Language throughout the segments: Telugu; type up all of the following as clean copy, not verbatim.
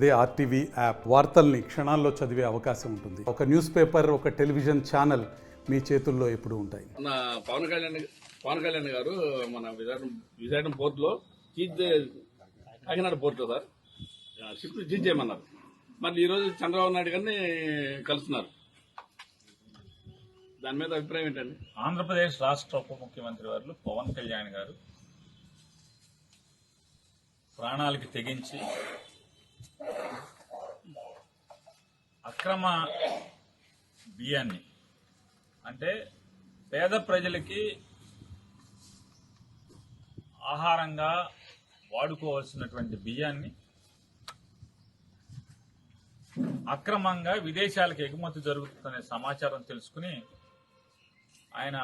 అదే ఆర్టీవీ యాప్ వార్తల్ని క్షణాల్లో చదివే అవకాశం ఉంటుంది. ఒక న్యూస్ పేపర్, ఒక టెలివిజన్ ఛానల్ మీ చేతుల్లో ఎప్పుడూ ఉంటాయి. మన పవన్ కళ్యాణ్ గారు మన విజయనగరం పోర్టులో కాకినాడ పోర్టులో సార్ షిప్ సీజ్ చేయమన్నారు. మరి ఈరోజు చంద్రబాబు నాయుడు గారిని కలుస్తున్నారు. దాని మీద అభిప్రాయం ఏంటండి? ఆంధ్రప్రదేశ్ రాష్ట్ర ఉప ముఖ్యమంత్రి వారు పవన్ కళ్యాణ్ గారు ప్రాణాలకి తెగించి అక్రమ బియ్యాన్ని, అంటే పేద ప్రజలకి ఆహారంగా వాడుకోవాల్సినటువంటి బియ్యాన్ని అక్రమంగా విదేశాలకు ఎగుమతి జరుగుతుందనే సమాచారం తెలుసుకుని ఆయన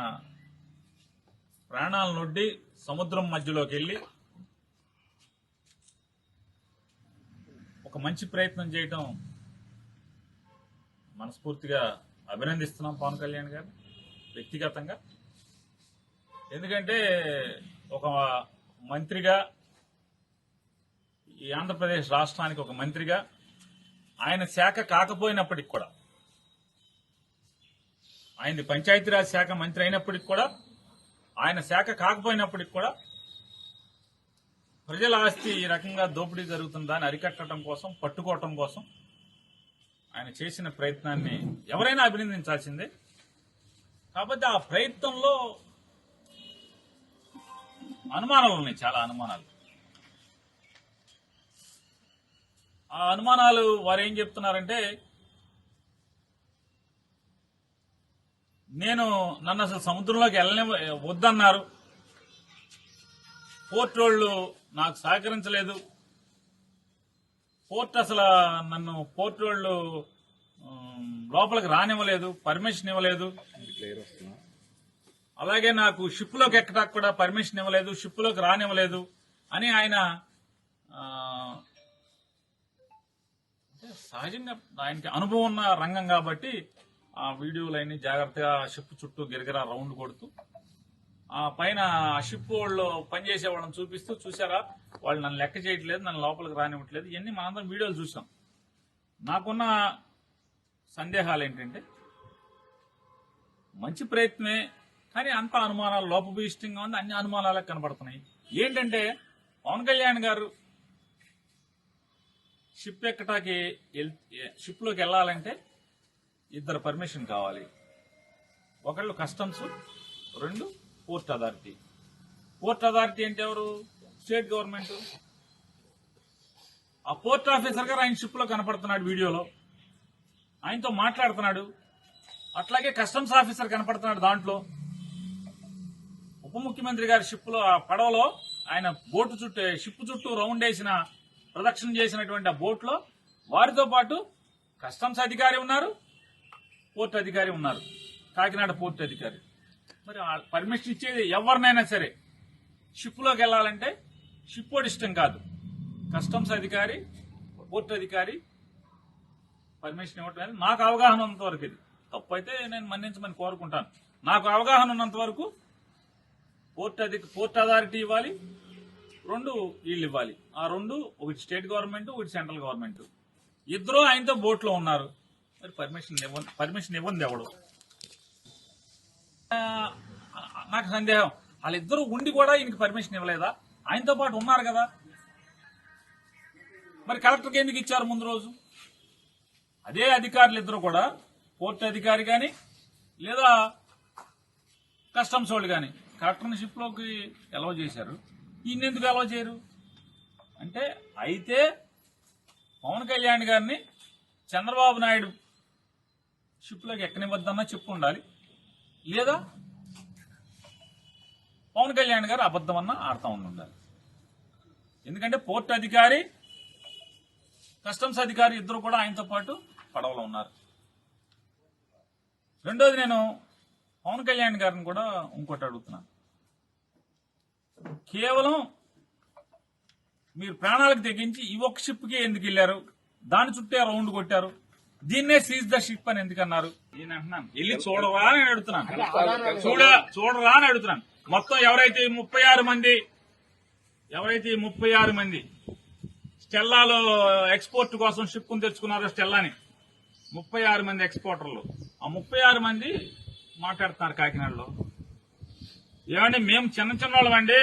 ప్రాణాలనొడ్డి సముద్రం మధ్యలోకి వెళ్లి ఒక మంచి ప్రయత్నం చేయటం మనస్ఫూర్తిగా అభినందిస్తున్నాం పవన్ కళ్యాణ్ గారు వ్యక్తిగతంగా. ఎందుకంటే ఒక మంత్రిగా, ఈ ఆంధ్రప్రదేశ్ రాష్ట్రానికి ఒక మంత్రిగా, ఆయన శాఖ కాకపోయినప్పటికి కూడా, ఆయనది పంచాయతీరాజ్ శాఖ మంత్రి అయినప్పటికి కూడా, ఆయన శాఖ కాకపోయినప్పటికి కూడా ప్రజల ఆస్తి ఈ రకంగా దోపిడీ జరుగుతుందని అరికట్టడం కోసం, పట్టుకోవటం కోసం ఆయన చేసిన ప్రయత్నాన్ని ఎవరైనా అభినందించాల్సిందే. కాబట్టి ఆ ప్రయత్నంలో అనుమానాలు ఉన్నాయి, చాలా అనుమానాలు. ఆ అనుమానాలు వారు ఏం చెప్తున్నారంటే, నన్ను అసలు సముద్రంలోకి వద్దన్నారు, పోర్ట్ వాళ్ళు నాకు సహకరించలేదు, పోర్ట్ వాళ్ళు లోపలికి రానివ్వలేదు, పర్మిషన్ ఇవ్వలేదు, అలాగే నాకు షిప్లోకి ఎక్కడానికి కూడా పర్మిషన్ ఇవ్వలేదు, షిప్లోకి రానివ్వలేదు అని ఆయన సహజంగా ఆయనకి అనుభవం ఉన్న రంగం కాబట్టి ఆ వీడియోలన్నీ జాగ్రత్తగా షిప్ చుట్టూ గిరగిరా రౌండ్ కొడుతూ ఆ పైన ఆ షిప్ వాళ్ళు పనిచేసే వాళ్ళని చూపిస్తూ, చూసారా వాళ్ళు నన్ను లెక్క చేయట్లేదు, నన్ను లోపలికి రానివ్వట్లేదు, ఇవన్నీ మనందరం వీడియోలు చూసాం. నాకున్న సందేహాలు ఏంటంటే, మంచి ప్రయత్నమే కానీ అంత అనుమానాలు లోపభూయిష్టంగా ఉంది, అన్ని అనుమానాలకు కనబడుతున్నాయి. ఏంటంటే పవన్ కళ్యాణ్ గారు షిప్లోకి వెళ్ళాలంటే ఇద్దరు పర్మిషన్ కావాలి. ఒకళ్ళు కస్టమ్స్, రెండు పోర్ట్ అథారిటీ. పోర్ట్ అథారిటీ అంటే ఎవరు? State government. ఆ పోర్ట్ ఆఫీసర్ గారు ఆయన షిప్ లో కనపడుతున్నాడు, వీడియోలో ఆయనతో మాట్లాడుతున్నాడు. అట్లాగే కస్టమ్స్ ఆఫీసర్ కనపడుతున్నాడు దాంట్లో. ఉప ముఖ్యమంత్రి గారి షిప్ లో, ఆ పడవలో ఆయన బోటు చుట్టూ, షిప్ చుట్టూ రౌండ్ వేసిన ప్రదక్షిణ చేసినటువంటి ఆ బోట్ లో వారితో పాటు కస్టమ్స్ అధికారి ఉన్నారు, పోర్ట్ అధికారి ఉన్నారు, కాకినాడ పోర్ట్ అధికారి. మరి పర్మిషన్ ఇచ్చేది ఎవరినైనా సరే షిప్ లోకి వెళ్లాలంటే షిప్ వాడి ఇష్టం కాదు, కస్టమ్స్ అధికారి, పోర్ట్ అధికారి పర్మిషన్ ఇవ్వటం అనేది నాకు అవగాహన ఉన్నంత వరకు. ఇది తప్పు అయితే నేను మన్నించమని కోరుకుంటాను. నాకు అవగాహన ఉన్నంత వరకు పోర్ట్ అథారిటీ ఇవ్వాలి, రెండు వీళ్ళు ఇవ్వాలి. ఆ రెండు, ఒకటి స్టేట్ గవర్నమెంట్, ఒకటి సెంట్రల్ గవర్నమెంట్. ఇద్దరు ఆయనతో బోట్ లో ఉన్నారు. మరి పర్మిషన్ ఇవ్వండి ఎవడు? నాకు సందేహం, వాళ్ళిద్దరూ ఉండి కూడా ఈయనకి పర్మిషన్ ఇవ్వలేదా? ఆయనతో పాటు ఉన్నారు కదా, మరి కలెక్టర్కి ఎందుకు ఇచ్చారు ముందు రోజు? అదే అధికారులు ఇద్దరు కూడా, పోర్ట్ అధికారి కానీ లేదా కస్టమ్స్ వాళ్ళు కానీ కలెక్టర్ని షిప్లోకి అలౌ చేశారు, ఈయన ఎందుకు అలౌ చేయరు? అంటే అయితే పవన్ కళ్యాణ్ గారిని చంద్రబాబు నాయుడు షిప్లోకి ఎక్కనివ్వద్దన్నా చెప్పు ఉండాలి, లేదా పవన్ కళ్యాణ్ గారు అబద్దమన్నా ఆడుతూ ఉండాలి. ఎందుకంటే పోర్ట్ అధికారి, కస్టమ్స్ అధికారి ఇద్దరు కూడా ఆయనతో పాటు పడవలో ఉన్నారు. రెండోది, నేను పవన్ కళ్యాణ్ గారిని కూడా ఇంకోటి అడుగుతున్నాను. కేవలం మీరు ప్రాణాలకు తెగించి ఈ ఒక్క షిప్కి ఎందుకు వెళ్ళారు? దాని చుట్టే రౌండ్ కొట్టారు, దీన్నే సీజ్ ద షిప్ అని ఎందుకన్నారు? నేను అంటున్నాను, వెళ్ళి చూడరా అని అడుగుతున్నాను. చూడరా అని అడుగుతున్నాను. మొత్తం ఎవరైతే 36 మంది స్టెల్లాలో ఎక్స్పోర్ట్ కోసం షిప్ తెచ్చుకున్నారు స్టెల్లాని 36 మంది ఎక్స్పోర్టర్లు. ఆ 36 మంది మాట్లాడుతున్నారు కాకినాడలో. ఏమండి మేము చిన్న వాళ్ళమండి,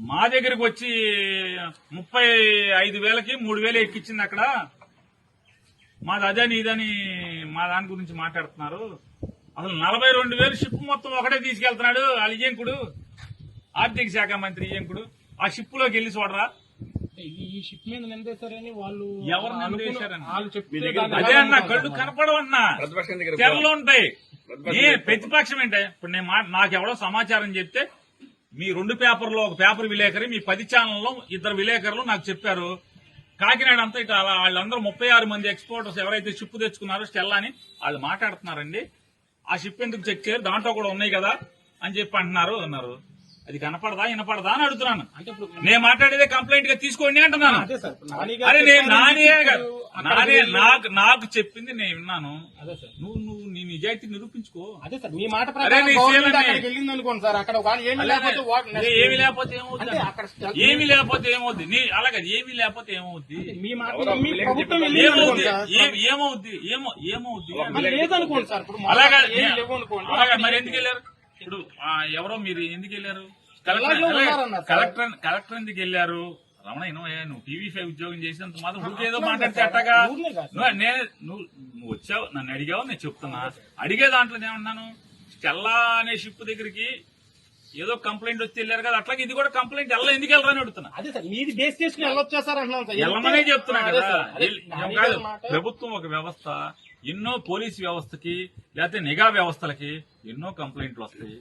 మా దగ్గరికి వచ్చి 35,000కి 3,000 ఎక్కిచ్చింది అక్కడ, మాది అదని ఇదని మా దాని గురించి మాట్లాడుతున్నారు. అసలు 42,000 షిప్ మొత్తం ఒకటే తీసుకెళ్తున్నాడు వాళ్ళ ఇయ్యంకుడు, ఆర్థిక శాఖ మంత్రి ఇయ్యంకుడు. ఆ షిప్ లోకి వెళ్ళి చూడరా, ఈ షిప్ మీద నిందేశారని వాళ్ళు ఎవరు నిందేశారని వాళ్ళు చెప్తే అదే అన్న కళ్ళు కనపడవన్నా, ప్రతిపక్షం దగ్గర తెరలు ఉంటాయి. ప్రతిపక్షం ఏంటే ఇప్పుడు నాకెవడో సమాచారం చెప్తే మీ 2 పేపర్లో ఒక పేపర్ విలేకరి, మీ 10 ఛానల్లో 2 విలేకరులు నాకు చెప్పారు. కాకినాడ అంతా ఇట్లా వాళ్ళందరూ 36 మంది ఎక్స్పోర్టర్స్ ఎవరైతే షిప్ తెచ్చుకున్నారో స్టెల్లా అని వాళ్ళు మాట్లాడుతున్నారండి. ఆ షిప్ ఎందుకు చెక్ చేయరు, దాంట్లో కూడా ఉన్నాయి కదా అని చెప్పి అన్నారు. అది కనపడదా వినపడదా అని అడుగుతున్నాను. అంటే ఇప్పుడు నేను మాట్లాడేదే కంప్లైంట్ గా తీసుకోండి అంటున్నాను. అదే సార్ నాని గారు అరే నేను చెప్పారు, నానే నాకు చెప్పింది నేను విన్నాను. అదే సార్ నువ్వు నీ నిజాయితీ నిరూపించుకో. అదే సార్ మీ మాట అరే ప్రకారం నీ గవర్నమెంట్ సేవని- అక్కడికి వెళ్ళింది అనుకోండి సార్, అక్కడ వాళ్ళు ఏమి లేకపోతే అదే ఏమి లేకపోతే ఏమవుద్ది అంటే అక్కడ ఏమి లేకపోతే ఏమవుద్ది అలాగే ఏమి లేకపోతే ఏమవుద్ది మీ మాట ఎవరో మీ విలేకరు ప్రభుత్వం చెప్పారు. వెళ్ళింది ఏమవుద్ది అనుకోండి సార్. ఏమవుద్ది మరి లేదనుకోండి సార్, ఇప్పుడు అలాగా ఏమి లేవు అనుకోండి. అలాగా మరి ఎందుకు వెళ్ళారు? ఇప్పుడు ఎవరో మీరు ఎందుకు వెళ్ళారు? ఎలాగో ఉన్నారన్నారు సార్. కలెక్టర్ ఎందుకు వెళ్ళారు? రమణ నువ్వు TV5 ఉద్యోగం చేసినంత మాత్రం ఊరికేదో మాట్లాడితే అట్టగా ఊరినే కాదు సార్. నువ్వు వచ్చావు, నన్ను అడిగావు, నేను చెప్తున్నా. అడిగే దాంట్లో ఏమన్నాను, స్టెల్లా అనే షిప్ దగ్గరికి ఏదో కంప్లైంట్ వచ్చి వెళ్ళారు కదా, అట్లాగే ఇది కూడా కంప్లైంట్ ఎందుకు వెళ్ళరని అడుగుతున్నా. అదే సార్ మీది బేస్ చేసుకుని వెళ్ళొచ్చా సార్ అంటున్నాను సార్. వెళ్ళమనే చెప్తున్నా అదే కదా. సార్, అదే నాని గారి మాట. ప్రభుత్వం ఒక వ్యవస్థ, ఎన్నో పోలీసు వ్యవస్థకి లేకపోతే నిఘా వ్యవస్థలకి ఎన్నో కంప్లైంట్లు వస్తాయి,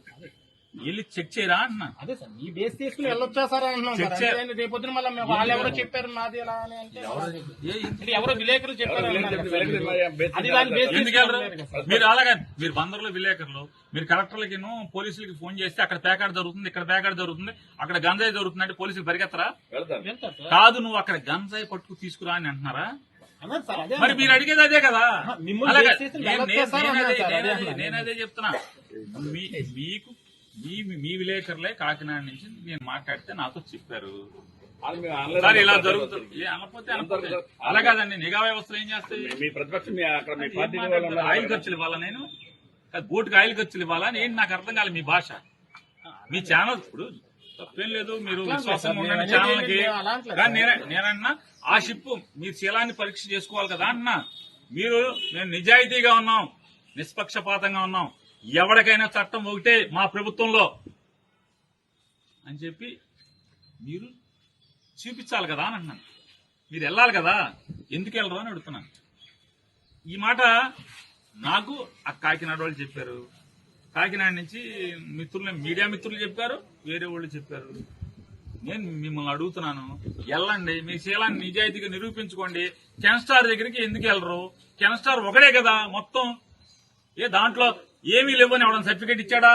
వెళ్ళి చెక్ చేయరా అంటున్నా. అదే సార్ మీ బేస్ చేసుకుని వెళ్ళొచ్చా సార్ అంటున్నాను సార్. చర్చ- అంతేగాని రేపొద్దున మళ్ళీ వాళ్ళు ఎవరో చెప్పారు నాది ఎలా అని అంటే అంటే ఎవరో విలేకరులు చెప్పారు అన్నారు కదా సార్. అది దాని బేస్ ఎందుకు వెళ్ళరు? చేసుకుని కదా సార్. మీరు అలాగే మీరు బందర్లో విలేకరులు, మీరు కలెక్టర్లకి పోలీసులకి ఫోన్ చేస్తే అక్కడ పేకాట జరుగుతుంది, ఇక్కడ పేకాట జరుగుతుంది, అక్కడ గంజాయి జరుగుతుంది అంటే పోలీసులు పరిగెత్తరా? వెళ్తాను. వెళ్తారు సార్. కాదు, నువ్వు అక్కడ గంజాయి పట్టుకు తీసుకురా అని అంటున్నారా? అన్నారు సార్, అదే మరి మీరు అడిగేది అదే కదా. మిమ్మల్ని అలాగే బేస్ చేసి వెళ్ళొచ్చా సార్ అన్నారు సార్. అదే అన్నారు. నేనదే చెప్తున్నా. మీకు మీ విలేకరులే కాకినాడ నుంచి నేను మాట్లాడితే నాతో చెప్పారు వాళ్ళు మేము ఆన్లైన్ సార్ ఇలా మాట్లాడతారు. జరుగుతుంది. అనకపోతే అలా కాదండి, నిఘా వ్యవస్థలు ఏం చేస్తాయి? మీ ప్రతిపక్షం అక్కడ మీ ఏం పార్టీ మాట్లాడతారు? ఆయిల్ ఖర్చులు ఇవ్వాలా? నేను బోటుకి ఆయిల్ ఖర్చులు ఇవ్వాలా? ఏంటి నాకు అర్థం కాలేదు మీ భాష. మీ ఛానల్ ఇప్పుడు తప్పేం లేదు, మీరు విశ్వాసంగా ఉండండి ఛానల్కి. కానీ నేనన్నా ఆ షిప్ మీరు శీలాన్ని పరీక్ష చేసుకోవాలి కదా అన్నా. మేము నిజాయితీగా ఉన్నాం, నిష్పక్షపాతంగా ఉన్నాం, ఎవరికైనా చట్టం ఒకటే మా ప్రభుత్వంలో అని చెప్పి మీరు చూపించాలి కదా అని అన్నాను. మీరు వెళ్ళాలి కదా, ఎందుకు వెళ్ళరు అని అడుగుతున్నాను. ఈ మాట నాకు ఆ కాకినాడ వాళ్ళు చెప్పారు, కాకినాడ నుంచి మీడియా మిత్రులు చెప్పారు, వేరే వాళ్ళు చెప్పారు. నేను మిమ్మల్ని అడుగుతున్నాను, వెళ్ళండి, మీ శీలాన్ని నిజాయితీగా నిరూపించుకోండి. కెన్స్టార్ దగ్గరికి ఎందుకు వెళ్ళరు? కెన్స్టార్ ఒకడే కదా మొత్తం. దాంట్లో ఏమీ లేవని ఎవడన్నా సర్టిఫికేట్ ఇచ్చాడా?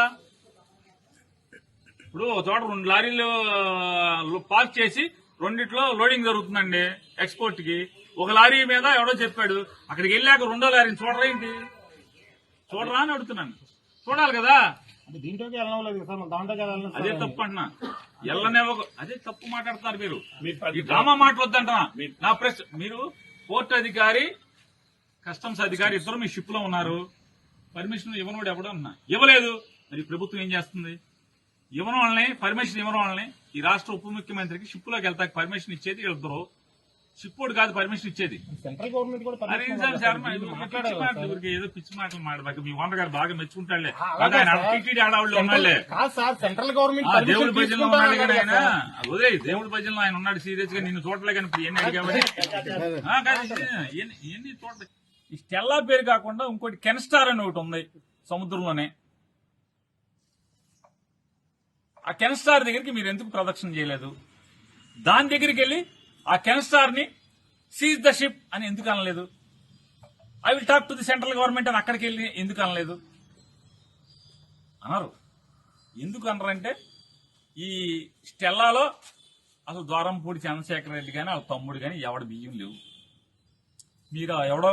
ఇప్పుడు ఒక చోట 2 లారీలు పార్క్ చేసి 2 లోడింగ్ జరుగుతుందండి ఎక్స్పోర్ట్ కి. ఒక లారీ మీద ఎవడో చెప్పాడు, అక్కడికి వెళ్ళాక 2వ లారీని చూడరేంటి? చూడరా అని అడుగుతున్నాను. చూడాలి కదా. అంటే దీంట్లోకి వెళ్ళలేదు సార్, దాంట్లోకి వెళ్ళాలి అదే తప్పు అంటున్నా. అదే తప్పు మాట్లాడుతున్నారు మీరు. మీ ఈ డ్రామా మాట్లాడొద్దంటున్నా. నా ప్రశ్న, మీరు పోర్ట్ అధికారి, కస్టమ్స్ అధికారి ఇద్దరు మీ షిప్ లో ఉన్నారు. పర్మిషన్ ఇవ్వనోడు ఎవడో అన్నా ఇవ్వలేదు. మరి ప్రభుత్వం ఏం చేస్తుంది? ఇవ్వని వాళ్ళని, పర్మిషన్ ఇవ్వని వాళ్ళని, ఈ రాష్ట్ర ఉప ముఖ్యమంత్రికి షిప్ లోకి వెళ్తాకి పర్మిషన్ ఇచ్చేది ఇద్దరు. షిప్ కాదు పర్మిషన్ ఇచ్చేది. సెంట్రల్ గవర్నమెంట్ కూడా అరే permission నిజాం ఇవ్వాలి శర్మ, సార్. ఇది ఇది పిచ్చి మాట్లాడాలి మాటలు, సార్. ఊరికే ఏదో పిచ్చి మాటలు మాట్లాడబాక. మీ ఓనర్ గారు బాగా మెచ్చుకుంటాడులే. అలాగే ఆయన సార్. టీటీడీ ఆడవాళ్ళు ఉన్నాళ్లే. కాదు సార్, సెంట్రల్ గవర్నమెంట్ దేవుడి పర్మిషన్ భజనలో ఉన్నాడు కానీ ఆయన తీసుకుంటారు వదిలే, దేవుడి భజనలో ఆయన ఉన్నాడు సీరియస్ గా. నిన్ను చూడలే కానీ ఇప్పుడు ఎన్ని అడిగామని ఎన్ని చూడలే. ఈ స్టెల్లా పేరు కాకుండా ఇంకోటి కెన్స్టార్ అని ఒకటి ఉంది సముద్రంలోనే. ఆ కెన్స్టార్ దగ్గరికి మీరు ఎందుకు ప్రదక్షిణ చేయలేదు? దాని దగ్గరికి వెళ్ళి ఆ కెన్స్టార్ ని సీజ్ ద షిప్ అని ఎందుకు అనలేదు? I will talk to the central government అని అక్కడికి వెళ్ళి ఎందుకు అనలేదు? అన్నారు. ఎందుకు అనరంటే ఈ స్టెల్లాలో అసలు ద్వారంపూడి చంద్రశేఖర్ రెడ్డి కానీ వాళ్ళ తమ్ముడు కానీ ఎవడ బియ్యం లేవు. మీరు ఎవడో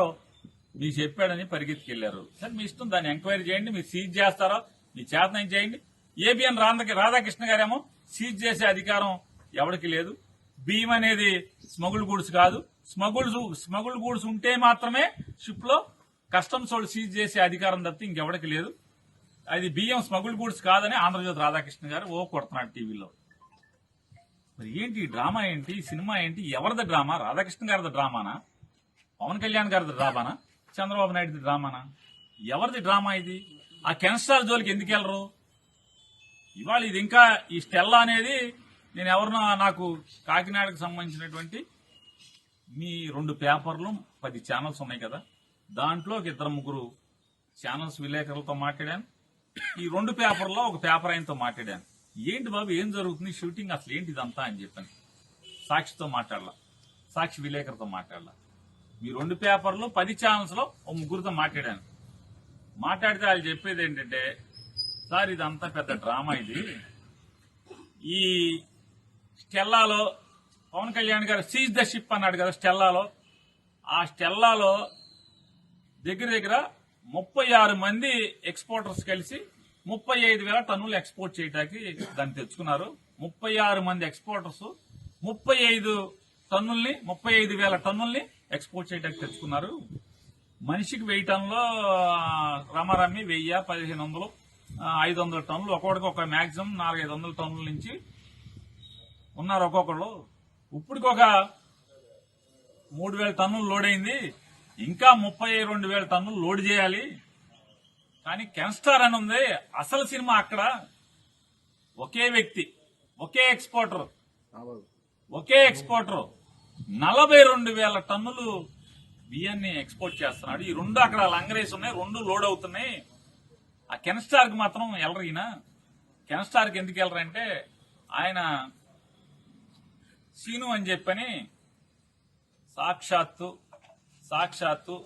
మీకు చెప్పాడని పరిగెత్తుకెళ్లారు. సరే మీ ఇష్టం, దాన్ని ఎంక్వైరీ చేయండి. మీరు సీజ్ చేస్తారో మీ చేతనం చేయండి. ఏబిఎన్ రాధాకృష్ణ గారేమో సీజ్ చేసే అధికారం ఎవరికి లేదు. బియ్యం అనేది స్మగుల్ గూడ్స్ కాదు. స్మగుల్ గూడ్స్ ఉంటే మాత్రమే షిప్ లో కస్టమ్స్ వాళ్ళు సీజ్ చేసే అధికారం తప్పితే ఇంకెవరికి లేదు. అది బియ్యం స్మగుల్ గూడ్స్ కాదని ఆంధ్రజ్యోతి రాధాకృష్ణ గారు కొడుతున్నాడు టీవీలో. మరి ఏంటి ఈ డ్రామా ఏంటి, ఈ సినిమా ఏంటి, ఎవరిది డ్రామా? రాధాకృష్ణ గారిది డ్రామానా, పవన్ కళ్యాణ్ గారిది డ్రామానా, చంద్రబాబు నాయుడుది డ్రామానా? ఎవరిది డ్రామా ఇది? ఆ కెన్స్టార్ జోలికి ఎందుకు వెళ్ళరు? ఇవాళ ఇది ఇంకా ఈ స్టెల్లా అనేది నేను ఎవరినో నాకు కాకినాడకు సంబంధించినటువంటి మీ 2 పేపర్లు 10 ఛానల్స్ ఉన్నాయి కదా, దాంట్లో ఒక 2-3 ఛానల్స్ విలేకరులతో మాట్లాడాను. ఈ 2 పేపర్లో ఒక పేపర్ ఆయనతో మాట్లాడాను. ఏంటి బాబు ఏం జరుగుతుంది, షూటింగ్ అసలు ఏంటి ఇదంతా అని చెప్పాను. సాక్షితో మాట్లాడాల, సాక్షి విలేకరుతో మాట్లాడాల. మీ 2 పేపర్లు 10 ఛానల్స్ లో ఒక 3 మాట్లాడాను. మాట్లాడితే వాళ్ళు చెప్పేది ఏంటంటే, సార్ ఇదంతా పెద్ద డ్రామా, ఇది ఈ స్టెల్లాలో పవన్ కళ్యాణ్ గారు సీజ్ ద షిప్ అన్నాడు కదా స్టెల్లాలో. ఆ స్టెల్లాలో దగ్గర 36 మంది ఎక్స్పోర్టర్స్ కలిసి 35,000 టన్నులు ఎక్స్పోర్ట్ చేయడానికి దాన్ని తెచ్చుకున్నారు. 36 మంది ఎక్స్పోర్టర్స్ 35,000 టన్నుల్ని ఎక్స్పోర్ట్ చేయడానికి తెచ్చుకున్నారు. మనిషికి 1000 టన్నులు రమారమ్మి 1000, 1500, 500 టన్నులు ఒక్కొక్కడికి ఒక మాక్సిమం 400-500 టన్నుల నుంచి ఉన్నారు ఒక్కొక్కళ్ళు. ఇప్పటికి ఒక 3,000 టన్నులు లోడ్ అయింది, ఇంకా 32,000 టన్నులు లోడ్ చేయాలి. కానీ కెన్స్టార్ అని ఉంది. అసలు సినిమా అక్కడ ఒకే వ్యక్తి, ఒకే ఎక్స్పోర్టర్ 42,000 టన్నులు బియ్యాన్ని ఎక్స్పోర్ట్ చేస్తున్నాడు. ఈ 2 అక్కడ లంగరేసి ఉన్నాయి, 2 లోడ్ అవుతున్నాయి. ఆ కెన్స్టార్ కి మాత్రం వెళ్ళరు. ఈయన కెన్స్టార్ కి ఎందుకు వెళ్ళరంటే, ఆయన సీను అని చెప్పని సాక్షాత్తు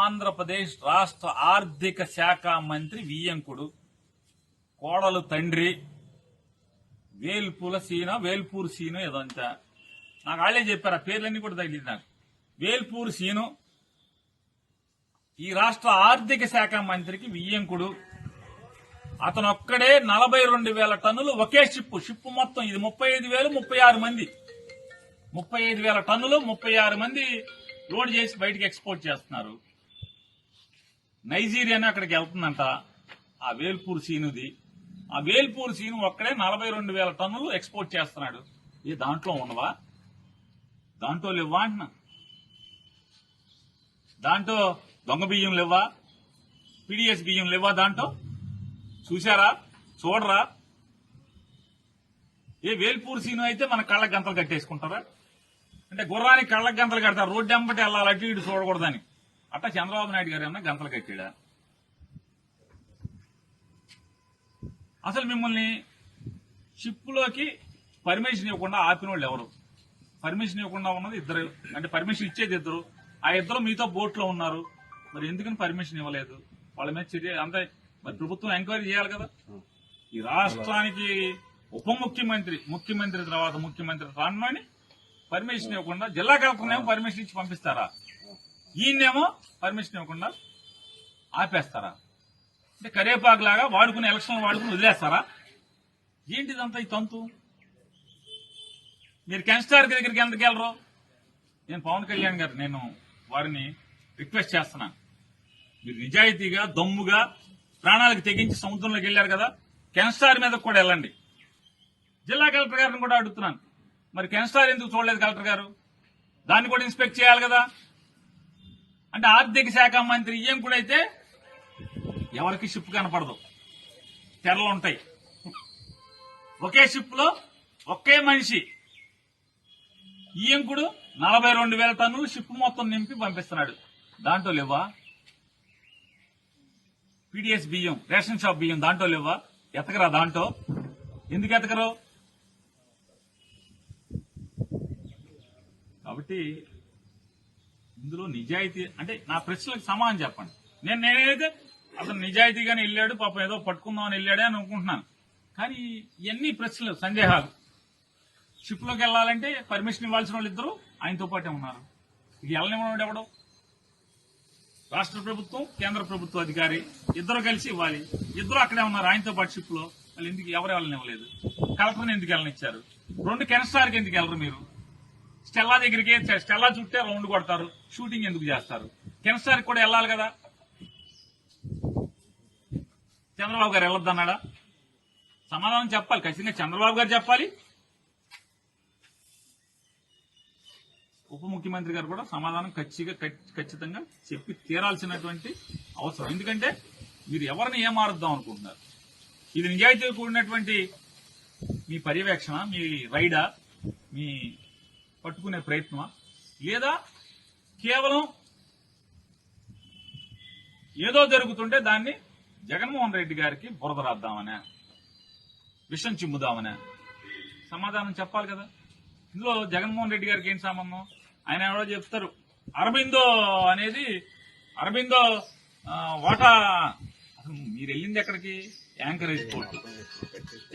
ఆంధ్రప్రదేశ్ రాష్ట్ర ఆర్థిక శాఖ మంత్రి వియ్యంకుడు కోడలు తండ్రి వేల్పూర్ సీను ఏదో అంత నాకు వాళ్ళే చెప్పారు. ఆ పేర్లన్నీ కూడా తగిలింది నాకు. వేల్పూర్ సీను ఈ రాష్ట్ర ఆర్థిక శాఖ మంత్రికి వియ్యంకుడు. అతను ఒక్కడే 42,000 టన్నులు ఒకే షిప్ మొత్తం ఇది 35,000, 36 మంది 35,000 టన్నులు 36 మంది లోడ్ చేసి బయటికి ఎక్స్పోర్ట్ చేస్తున్నారు. నైజీరియానే అక్కడికి వెళ్తుందంట ఆ వేల్పూర్ సీనుది. ఆ వేల్పూర్ సీను ఒక్కడే 42,000 టన్నులు ఎక్స్పోర్ట్ చేస్తున్నాడు. ఏ దాంట్లో ఉన్నవా? దాంట్లో లేవా అంటున్నా. దాంట్లో దొంగ బియ్యం లేవా? పీడీఎస్ బియ్యం లేవా? దాంట్లో చూసారా? చూడరా? ఏ వేల్పూర్ సీను అయితే మన కళ్ళకి గంతలు కట్టేసుకుంటారా? అంటే గుర్రానికి కళ్ళకి గంతలు కడతారు, రోడ్డు ఎంబటి వెళ్ళాలి, అటు ఇటు చూడకూడదని. అట్లా చంద్రబాబు నాయుడు గారు ఏమన్నా గంతలు కట్టాడా? అసలు మిమ్మల్ని షిప్లోకి పర్మిషన్ ఇవ్వకుండా ఆపిన వాళ్ళు ఎవరు? పర్మిషన్ ఇవ్వకుండా ఉన్నది 2, అంటే పర్మిషన్ ఇచ్చేది 2. ఆ 2 మీతో బోట్లో ఉన్నారు. మరి ఎందుకని పర్మిషన్ ఇవ్వలేదు? వాళ్ళ మీద చర్య అంతే. మరి ప్రభుత్వం ఎంక్వైరీ చేయాలి కదా. ఈ రాష్ట్రానికి ఉప ముఖ్యమంత్రి తర్వాత ముఖ్యమంత్రి రానని పర్మిషన్ ఇవ్వకుండా జిల్లా కలెక్టర్నేమో పర్మిషన్ ఇచ్చి పంపిస్తారా? ఈయన్నేమో పర్మిషన్ ఇవ్వకుండా ఆపేస్తారా? అంటే కరేపాకు లాగా వాడుకుని ఎలక్షన్లు వాడుకుని వదిలేస్తారా? ఏంటిదంతా ఈ తంతు? మీరు కెన్స్టార్ దగ్గరికి ఎందుకు వెళ్ళరు? నేను పవన్ కళ్యాణ్ గారు నేను వారిని రిక్వెస్ట్ చేస్తున్నాను. మీరు నిజాయితీగా దమ్ముగా ప్రాణాలకు తెగించి సముద్రంలోకి వెళ్లారు కదా, కెన్స్టార్ మీద కూడా వెళ్ళండి. జిల్లా కలెక్టర్ గారిని కూడా అడుగుతున్నాను, మరి కెన్స్టార్ ఎందుకు చూడలేదు కలెక్టర్ గారు? దాన్ని కూడా ఇన్స్పెక్ట్ చేయాలి కదా. అంటే ఆర్థిక శాఖ మంత్రి ఈఎం కూడా అయితే ఎవరికి షిప్ కనపడదు, తెరలు ఉంటాయి. ఒకే షిప్ లో ఒకే మనిషి ఈయంకుడు 42,000 టన్నులు షిప్ మొత్తం నింపి పంపిస్తున్నాడు. దాంట్లో లేవా? పీడీఎస్ బియ్యం, రేషన్ షాప్ బియ్యం దాంట్లో లేవా? ఎతకరా? దాంట్లో ఎందుకు ఎతకరు? కాబట్టి ఇందులో నిజాయితీ అంటే నా ప్రశ్నలకు సమాధానం చెప్పండి. నేనైతే అతను నిజాయితీగానే వెళ్ళాడు, పాపం ఏదో పట్టుకుందామని వెళ్ళాడే అని అనుకుంటున్నాను. కానీ ఇవన్నీ ప్రశ్నలు, సందేహాలు. షిప్ లోకి వెళ్లాలంటే పర్మిషన్ ఇవ్వాల్సిన వాళ్ళు 2 ఆయనతో పాటే ఉన్నారు. ఇది వెళ్ళనివ్వడం ఎవడు? రాష్ట్ర ప్రభుత్వం, కేంద్ర ప్రభుత్వ అధికారి 2 కలిసి ఇవ్వాలి. 2 అక్కడే ఉన్నారు ఆయనతో పాటు షిప్ లో. వాళ్ళు ఎందుకు ఎవరు వెళ్ళనివ్వలేదు? కలెక్టర్ని ఎందుకు వెళ్ళనిచ్చారు? 2 కెన్స్టార్కి ఎందుకు వెళ్ళరు మీరు? స్టెల్లా దగ్గరికి స్టెల్లా చుట్టే రౌండ్ కొడతారు, షూటింగ్ ఎందుకు చేస్తారు? కెన్స్టార్కి కూడా వెళ్ళాలి కదా. చంద్రబాబు గారు వెళ్ళొద్దన్నాడా? సమాధానం చెప్పాలి, ఖచ్చితంగా చంద్రబాబు గారు చెప్పాలి, ఉప ముఖ్యమంత్రి గారు కూడా సమాధానం ఖచ్చితంగా చెప్పి తీరాల్సినటువంటి అవసరం. ఎందుకంటే మీరు ఎవరిని ఏమారుద్దాం అనుకుంటున్నారు? ఇది నిజాయితీ కూడినటువంటి మీ పర్యవేక్షణ, మీ రైడా, మీ పట్టుకునే ప్రయత్నమా, లేదా కేవలం ఏదో జరుగుతుంటే దాన్ని జగన్మోహన్ రెడ్డి గారికి బురద రాద్దామనే, విషం చిమ్ముదామనే? సమాధానం చెప్పాలి కదా. ఇందులో జగన్మోహన్ రెడ్డి గారికి ఏం సంబంధం? ఆయన ఎవరో చెప్తారు అరబిందో అనేది, అరబిందో వాటా. అసలు మీరు వెళ్ళింది ఎక్కడికి? Anchorage port.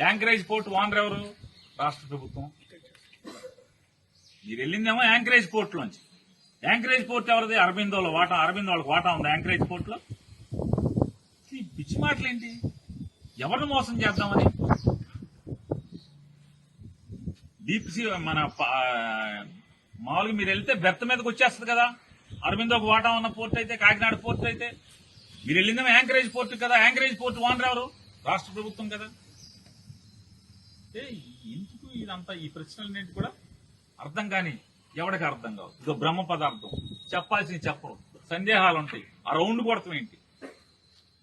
Anchorage port owner ఎవరు? రాష్ట్ర ప్రభుత్వం. మీరు వెళ్ళిందేమో యాంకరేజ్ పోర్టులోంచి. యాంకరేజ్ పోర్ట్ ఎవరిది? అరబిందోలో వాటా. అరబిందో వాళ్ళకి వాటా ఉంది యాంకరేజ్ పోర్టులో. ఈ పిచ్చి మాటలేంటి? ఎవరిని మోసం చేద్దామని? డీప్ సీ మన మామూలుగా మీరు వెళ్తే బెర్త్ మీదకి వచ్చేస్తుంది కదా. అరబిందోకి వాటా ఉన్న పోర్ట్ అయితే, కాకినాడ పోర్ట్ అయితే. మీరు వెళ్ళిందేమో యాంకరేజ్ పోర్ట్ కదా. యాంకరేజ్ పోర్ట్ ఓనర్ ఎవరు? రాష్ట్ర ప్రభుత్వం కదా. ఎందుకు ఇదంతా? ఈ ప్రశ్నలన్నింటి కూడా అర్థం కాని, ఎవరికి అర్థం కావు. ఇదో బ్రహ్మ పదార్థం. చెప్పాల్సింది చెప్పరు, సందేహాలు ఉంటాయి. ఆ రౌండ్ కొడతాం ఏంటి?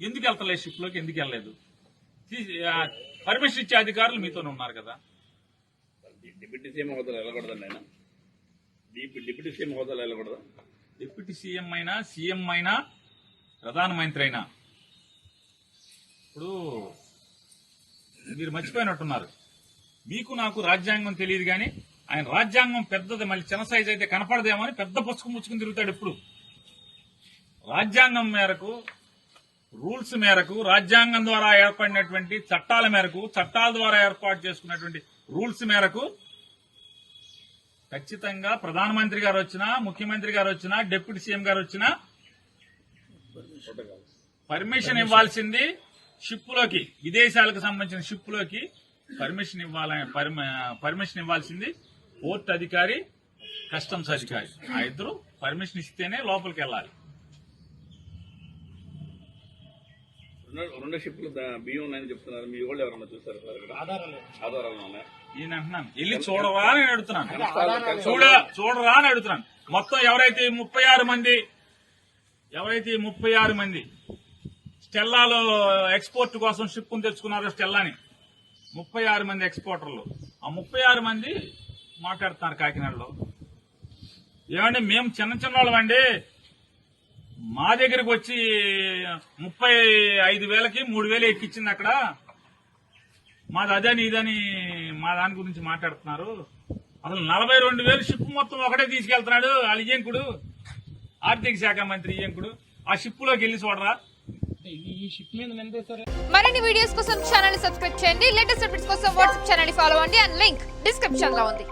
ఎందుకు వెళ్తలేదు షిప్లోకి? ఎందుకు వెళ్ళలేదు? పర్మిషన్ ఇచ్చే అధికారులు మీతోనే ఉన్నారు కదా. డిప్యూటీ సీఎం హోదాలో వెళ్ళకూడదండి ఆయన. డిప్యూటీ సీఎం హోదాలో వెళ్ళకూడదా? డిప్యూటీ సీఎం అయినా, సీఎం అయినా, ప్రధానమంత్రి అయినా, ఇప్పుడు మీరు మర్చిపోయినట్టున్నారు. మీకు నాకు రాజ్యాంగం తెలియదు కానీ ఆయన రాజ్యాంగం పెద్దది, మళ్ళీ చిన్న సైజ్ అయితే కనపడదేమో అని పెద్ద పుస్తకం ముచ్చుకుని తిరుగుతాడు ఎప్పుడు. రాజ్యాంగం మేరకు, రూల్స్ మేరకు, రాజ్యాంగం ద్వారా ఏర్పడినటువంటి చట్టాల మేరకు, చట్టాల ద్వారా ఏర్పాటు చేసుకున్నటువంటి రూల్స్ మేరకు ఖచ్చితంగా ప్రధానమంత్రి గారు వచ్చినా, ముఖ్యమంత్రి గారు వచ్చినా, డిప్యూటీ సీఎం గారు వచ్చినా పర్మిషన్ ఇవ్వాల్సింది షిప్లోకి, విదేశాలకు సంబంధించిన షిప్లోకి పర్మిషన్ ఇవ్వాల్సింది పోర్ట్ అధికారి, కస్టమ్స్ అధికారి. ఆ ఇద్దరు పర్మిషన్ ఇస్తేనే లోపలికి వెళ్ళాలి. రెండు షిప్లు బియ్యం ఉన్నాయని చెప్తున్నారు. మీ వాళ్ళు ఎవరన్నా చూసారు? ఆధారాలు ఉన్నాయి. ఈయన అంటున్నాను, వెళ్ళి చూడరా అని అడుగుతున్నాను. చూడరా అని అడుగుతున్నాను. మొత్తం ఎవరైతే 36 మంది స్టెల్లాలో ఎక్స్పోర్ట్ కోసం షిప్ తెచ్చుకున్నారో స్టెల్లాని, 36 మంది ఎక్స్పోర్టర్లు. ఆ 36 మంది మాట్లాడుతున్నారు కాకినాడలో. ఏమండి మేము చిన్న వాళ్ళమండి, మా దగ్గరకు వచ్చి 35,000కి 3,000 ఎక్కిచ్చింది అక్కడ, మాది అదని ఇదని మా దాని గురించి మాట్లాడుతున్నారు. అసలు 42,000 షిప్ మొత్తం ఒకటే తీసుకెళ్తున్నాడు వాళ్ళ ఇయ్యంకుడు, ఆర్థిక శాఖ మంత్రి ఇయ్యంకుడు. ఆ షిప్ లోకి వెళ్ళి చూడరా. ఈ షిప్ మీద నిందేశారు. మరిన్ని వీడియోస్ కోసం ఛానల్ ని సబ్స్క్రైబ్ చేయండి. లేటెస్ట్ అప్డేట్స్ కోసం వాట్సాప్ ఛానల్ ని ఫాలో అవ్వండి. అండ్ లింక్ డిస్క్రిప్షన్ లో ఉంది.